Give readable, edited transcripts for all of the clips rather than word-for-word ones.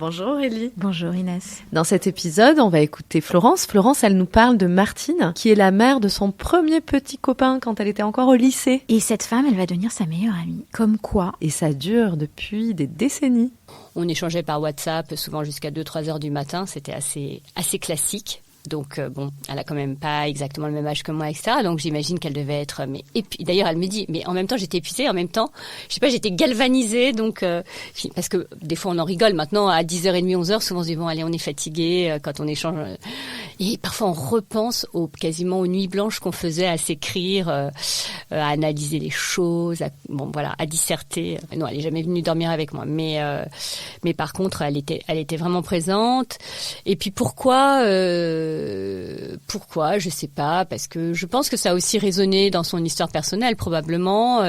Bonjour Aurélie. Bonjour Inès. Dans cet épisode, on va écouter Florence. Florence, elle nous parle de Martine, qui est la mère de son premier petit copain quand elle était encore au lycée. Et cette femme, elle va devenir sa meilleure amie. Comme quoi? Et ça dure depuis des décennies. On échangeait par WhatsApp, souvent jusqu'à 2-3 heures du matin. C'était assez classique. Donc elle a quand même pas exactement le même âge que moi, etc. Donc j'imagine qu'elle devait être. Et puis d'ailleurs, elle me dit, mais en même temps, j'étais épuisée, en même temps, je sais pas, j'étais galvanisée. Donc parce que des fois, on en rigole. Maintenant, à 10h30, 11h, souvent on se dit bon, allez, on est fatigué quand on échange. Et parfois, on repense quasiment aux nuits blanches qu'on faisait à s'écrire, à analyser les choses, à disserter. Non, elle est jamais venue dormir avec moi, mais par contre, elle était vraiment présente. Et puis pourquoi, je sais pas, parce que je pense que ça a aussi résonné dans son histoire personnelle, probablement,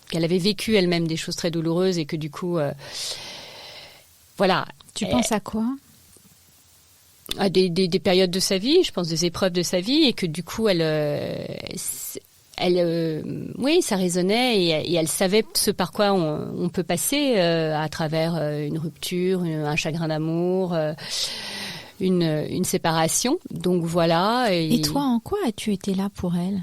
qu'elle avait vécu elle-même des choses très douloureuses et que du coup, voilà. Tu penses à quoi? À des périodes de sa vie, je pense des épreuves de sa vie, et que du coup, oui, ça résonnait et elle savait ce par quoi on peut passer à travers une rupture, un chagrin d'amour. Une séparation, donc voilà. Et toi, en quoi as-tu été là pour elle?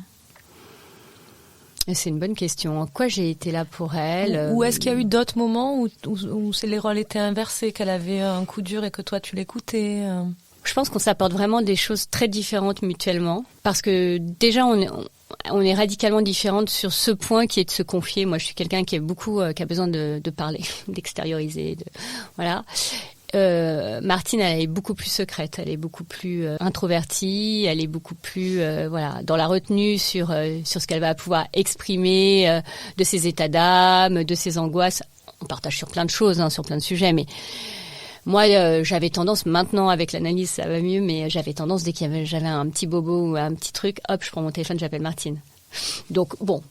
C'est une bonne question. En quoi j'ai été là pour elle? Ou est-ce qu'il y a eu d'autres moments où les rôles étaient inversés, qu'elle avait un coup dur et que toi tu l'écoutais? Je pense qu'on s'apporte vraiment des choses très différentes mutuellement, parce que déjà on est radicalement différentes sur ce point qui est de se confier. Moi, je suis quelqu'un qui a besoin de parler, d'extérioriser, voilà. Martine, elle est beaucoup plus secrète, elle est beaucoup plus introvertie, elle est beaucoup plus dans la retenue sur ce qu'elle va pouvoir exprimer de ses états d'âme, de ses angoisses. On partage sur plein de choses, sur plein de sujets, mais moi j'avais tendance, maintenant avec l'analyse ça va mieux, mais j'avais tendance dès j'avais un petit bobo ou un petit truc, hop, je prends mon téléphone, j'appelle Martine. Donc bon,